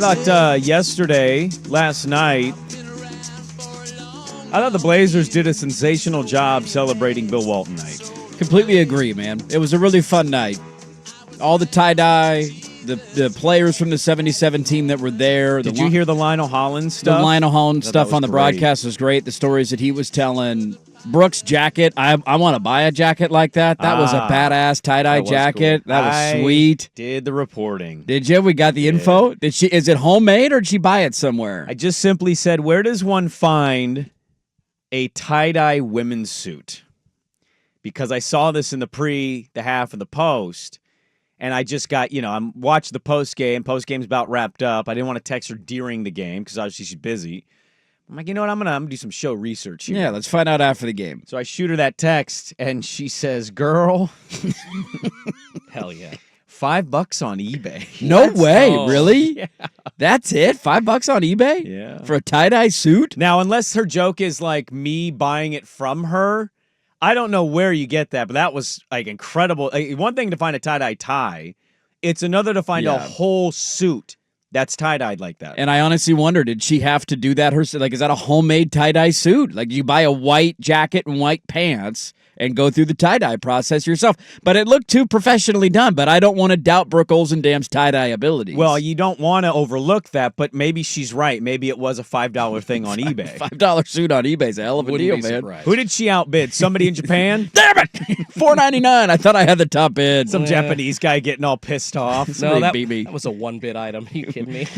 Last night, I thought the Blazers did a sensational job celebrating Bill Walton night. Completely agree, man. It was a really fun night. All the tie-dye, the players from the 77 team that were there. Did you hear the Lionel Hollins stuff? The Lionel Hollins stuff on the broadcast was great. The stories that he was telling. Brooks' jacket, I want to buy a jacket like that. That was a badass tie-dye jacket. Cool. That was sweet. Did the reporting. Did you? We got the info. Is it homemade or did she buy it somewhere? I just simply said, where does one find a tie-dye women's suit? Because I saw this in the half of the post, and I just got, I'm watching the post-game. Post-game's about wrapped up. I didn't want to text her during the game because obviously she's busy. I'm like, you know what? I'm gonna do some show research here. Yeah, let's find out after the game. So I shoot her that text, and she says, "Girl, hell yeah, $5 on eBay." No way, really? Yeah. That's it? $5 on eBay? Yeah, for a tie-dye suit? Now, unless her joke is like me buying it from her, I don't know where you get that, but that was like incredible. One thing to find a tie-dye tie, it's another to find a whole suit that's tie-dyed like that. And I honestly wonder, did she have to do that herself? Like, is that a homemade tie-dye suit? Like, you buy a white jacket and white pants and go through the tie-dye process yourself. But it looked too professionally done, but I don't want to doubt Brooke Olzendam's tie-dye abilities. Well, you don't want to overlook that, but maybe she's right. Maybe it was a $5 thing on eBay. $5 suit on eBay is a hell of a deal, man. Surprised. Who did she outbid? Somebody in Japan? Damn it! $4.99. I thought I had the top bid. Some Japanese guy getting all pissed off. No, beat me. That was a one-bid item. Are you kidding me?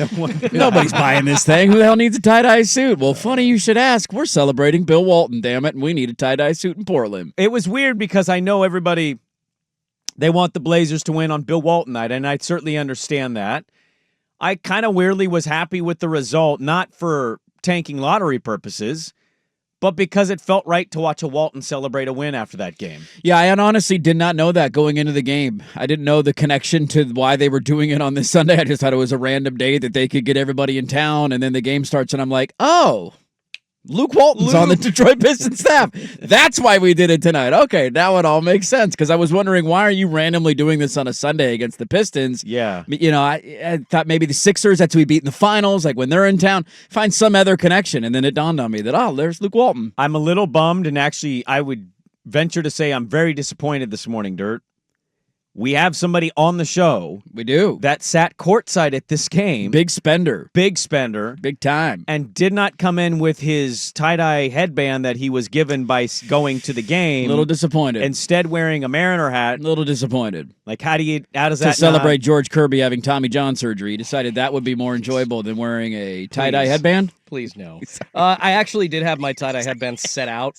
Nobody's buying this thing. Who the hell needs a tie-dye suit? Well, funny you should ask. We're celebrating Bill Walton, damn it, and we need a tie-dye suit in Portland. It was weird because I know everybody, they want the Blazers to win on Bill Walton night, and I certainly understand that. I kind of weirdly was happy with the result, not for tanking lottery purposes, but because it felt right to watch a Walton celebrate a win after that game. Yeah, I honestly did not know that going into the game. I didn't know the connection to why they were doing it on this Sunday. I just thought it was a random day that they could get everybody in town, and then the game starts, and I'm like, oh, Luke Walton's on the Detroit Pistons staff. That's why we did it tonight. Okay, now it all makes sense, because I was wondering, why are you randomly doing this on a Sunday against the Pistons? Yeah. I thought maybe the Sixers, that's who we beat in the finals, like when they're in town, find some other connection, and then it dawned on me that, there's Luke Walton. I'm a little bummed, and actually I would venture to say I'm very disappointed this morning, Dirt. We have somebody on the show. We do. That sat courtside at this game. Big spender. Big spender. Big time. And did not come in with his tie-dye headband that he was given by going to the game. A little disappointed. Instead wearing a Mariner hat. A little disappointed. Like, how does that to celebrate George Kirby having Tommy John surgery, he decided that would be more enjoyable than wearing a tie-dye headband? Please, no. I actually did have my tie-dye headband set out.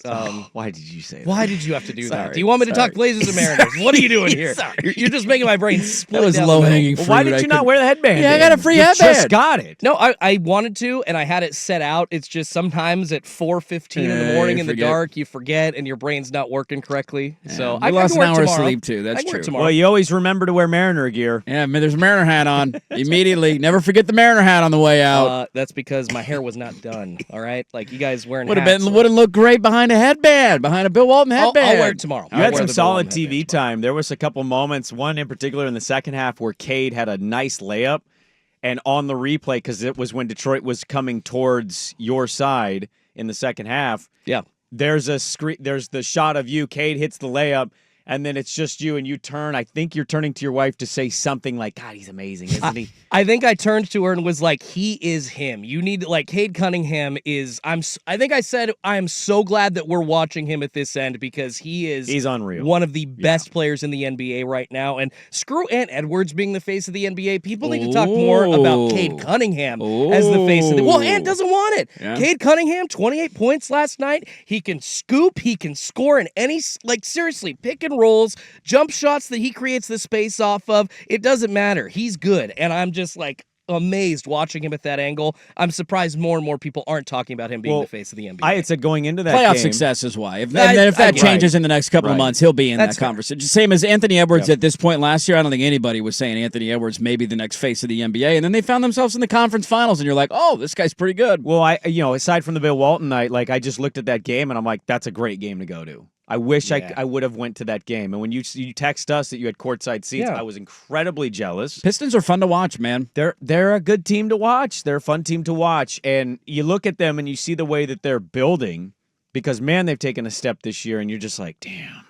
Why did you say that? Why did you have to do that? Do you want me to talk Blazers or Mariners? What are you doing here? You're just making my brain split. That was low-hanging fruit. Why did you not wear the headband? Yeah, I got a free headband. You just got it. No, I wanted to, and I had it set out. It's just sometimes at 4:15 in the morning in the dark, you forget, and your brain's not working correctly. So I lost an hour of tomorrow. sleep, too. That's true. Well, you always remember to wear Mariner gear. Yeah, there's a Mariner hat on. Immediately. Never forget the Mariner hat on the way out. That's because my hair was not done. All right? Like, you guys wearing hats. Wouldn't look great behind a headband, behind a Bill Walton headband. I'll wear it tomorrow. You had some solid TV time. There was a couple moments, one in particular in the second half where Cade had a nice layup, and on the replay, because it was when Detroit was coming towards your side in the second half. Yeah. There's the shot of you. Cade hits the layup, and then it's just you, and you turn. I think you're turning to your wife to say something like, God, he's amazing, isn't he? I think I turned to her and was like, he is him. You need, like, Cade Cunningham is, I think I said, I am so glad that we're watching him at this end because he's unreal. One of the best players in the NBA right now. And screw Ant Edwards being the face of the NBA. People need to talk more about Cade Cunningham as the face of the, well, Ant doesn't want it. Yeah. Cade Cunningham, 28 points last night. He can scoop, he can score in any, like, seriously, pick and rolls, jump shots that he creates the space off of. It doesn't matter. He's good. And I'm just like amazed watching him at that angle. I'm surprised more and more people aren't talking about him being the face of the NBA. I had said going into that playoff game, success is why. If that changes in the next couple of months, he'll be in that conversation. Same as Anthony Edwards at this point last year. I don't think anybody was saying Anthony Edwards may be the next face of the NBA. And then they found themselves in the conference finals, and you're like, oh, this guy's pretty good. Well, aside from the Bill Walton night, like I just looked at that game and I'm like, that's a great game to go to. I wish I would have went to that game. And when you text us that you had courtside seats, I was incredibly jealous. Pistons are fun to watch, man. They're a good team to watch. They're a fun team to watch. And you look at them and you see the way that they're building because, man, they've taken a step this year, and you're just like, damn.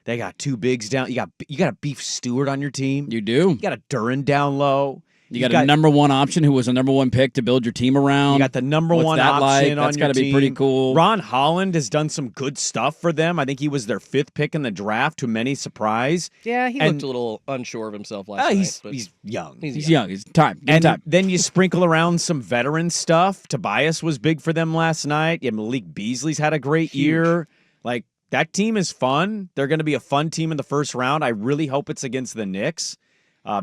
They got two bigs down. You got a Beef Stewart on your team. You do. You got a Duran down low. You got a number one option who was a number one pick to build your team around. You got the number one option on your team. That's got to be pretty cool. Ron Holland has done some good stuff for them. I think he was their 5th pick in the draft, to many surprise. Yeah, he looked a little unsure of himself last night. He's young. He's young. He's time. Then you sprinkle around some veteran stuff. Tobias was big for them last night. Yeah, Malik Beasley's had a great year. Like, that team is fun. They're going to be a fun team in the first round. I really hope it's against the Knicks.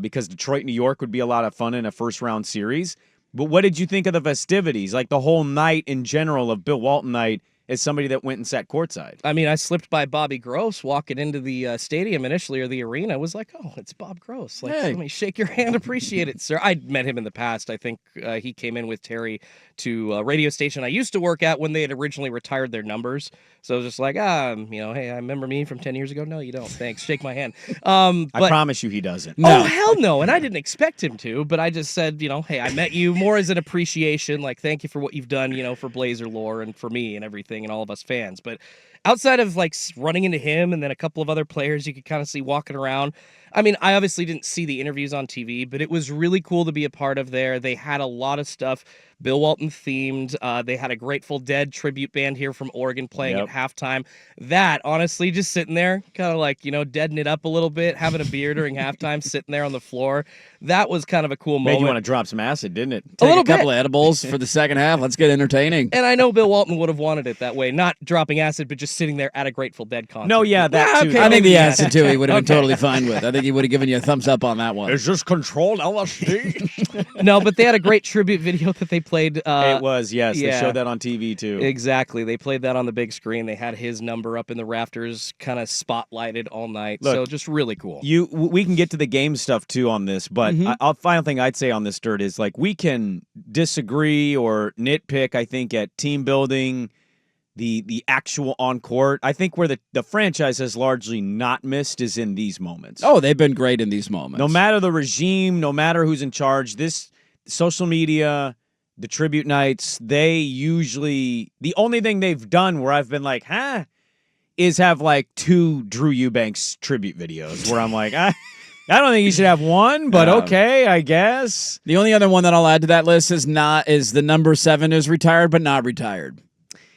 Because Detroit, New York would be a lot of fun in a first-round series. But what did you think of the festivities? Like the whole night in general of Bill Walton night as somebody that went and sat courtside. I mean, I slipped by Bobby Gross walking into the stadium initially, or the arena. I was like, oh, it's Bob Gross. Like, let me shake your hand. Appreciate it, sir. I'd met him in the past. I think he came in with Terry to a radio station I used to work at when they had originally retired their numbers. So I was just like, hey, I remember me from 10 years ago. No, you don't. Thanks. Shake my hand. I promise you he doesn't. No. Oh, hell no. And I didn't expect him to, but I just said, hey, I met you more as an appreciation. Like, thank you for what you've done, for Blazer lore and for me and everything and all of us fans. But outside of like running into him and then a couple of other players you could kind of see walking around, I mean, I obviously didn't see the interviews on TV, but it was really cool to be a part of there. They had a lot of stuff Bill Walton themed. They had a Grateful Dead tribute band here from Oregon playing at halftime. That, honestly, just sitting there, kind of like, deading it up a little bit, having a beer during halftime, sitting there on the floor. That was kind of a cool moment. Made you want to drop some acid, didn't it? Take a couple of edibles for the second half. Let's get entertaining. And I know Bill Walton would have wanted it that way, not dropping acid, but just sitting there at a Grateful Dead concert. No, yeah, that too. Okay, I think the acid, too, he would have been totally fine with. I think he would have given you a thumbs up on that one. Is this controlled LSD? No, but they had a great tribute video that they played. It was, yes. Yeah. They showed that on TV, too. Exactly. They played that on the big screen. They had his number up in the rafters, kind of spotlighted all night. Look, so just really cool. We can get to the game stuff, too, on this, but final thing I'd say on this, Dirt, is like we can disagree or nitpick, I think, at team building, the actual on court. I think where the franchise has largely not missed is in these moments. Oh, they've been great in these moments. No matter the regime, no matter who's in charge, this social media, the tribute nights, they usually, the only thing they've done where I've been like, is have like 2 Drew Eubanks tribute videos where I'm like, I don't think you should have one, but okay, I guess. The only other one that I'll add to that list is the number 7 is retired but not retired.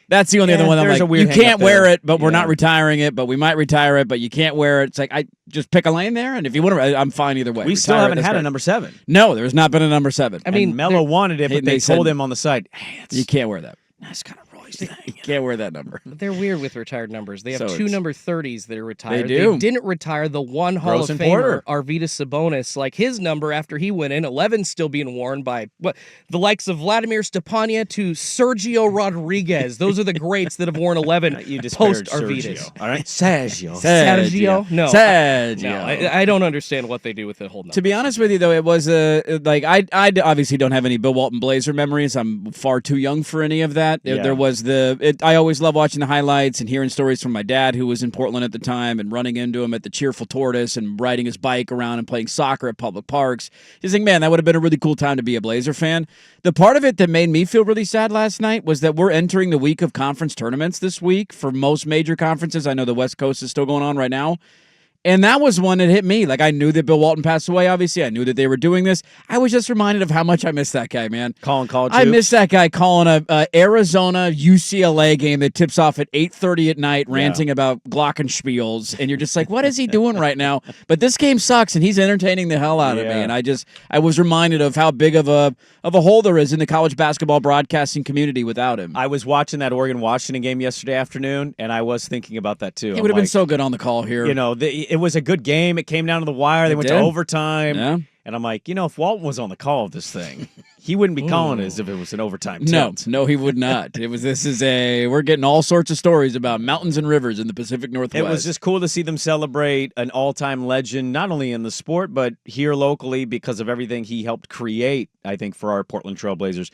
That's the only other one I'm like, you can't wear it, but we're not retiring it, but we might retire it, but you can't wear it. It's like, I just pick a lane there, and if you want to, I'm fine either way. We still haven't had a number 7. No, there's not been a number 7. I mean, Melo wanted it, but they told him on the side, you can't wear that. That's kind of Roy's thing. You can't wear that number. They're weird with retired numbers. They have 2 number 30s that are retired. They do. They didn't retire the one Hall of Famer, Arvydas Sabonis. Like his number after he went in, 11's still being worn by the likes of Vladimir Stepania to Sergio Rodriguez. Those are the greats that have worn 11 post Arvydas. All right, Sergio. No, Sergio. No, I don't understand what they do with the whole number. To be honest with you, though, it was I obviously don't have any Bill Walton Blazer memories. I'm far too young for any of that. There was I always love watching the highlights and hearing stories from my dad, who was in Portland at the time, and running into him at the Cheerful Tortoise and riding his bike around and playing soccer at public parks. Just think, man, that would have been a really cool time to be a Blazer fan. The part of it that made me feel really sad last night was that we're entering the week of conference tournaments this week for most major conferences. I know the West Coast is still going on right now. And that was one that hit me. Like, I knew that Bill Walton passed away, obviously. I knew that they were doing this. I was just reminded of how much I miss that guy, man. Calling college I miss that guy calling a Arizona-UCLA game that tips off at 8:30 at night, ranting about glockenspiels. And you're just like, what is he doing right now? But this game sucks, and he's entertaining the hell out of me. And I was reminded of how big of a hole there is in the college basketball broadcasting community without him. I was watching that Oregon-Washington game yesterday afternoon, and I was thinking about that, too. He would have been so good on the call here. It was a good game. It came down to the wire. They went to overtime. Yeah. And I'm like, if Walton was on the call of this thing, he wouldn't be calling it as if it was an overtime tilt. No, he would not. We're getting all sorts of stories about mountains and rivers in the Pacific Northwest. It was just cool to see them celebrate an all-time legend, not only in the sport, but here locally because of everything he helped create, I think, for our Portland Trail Blazers.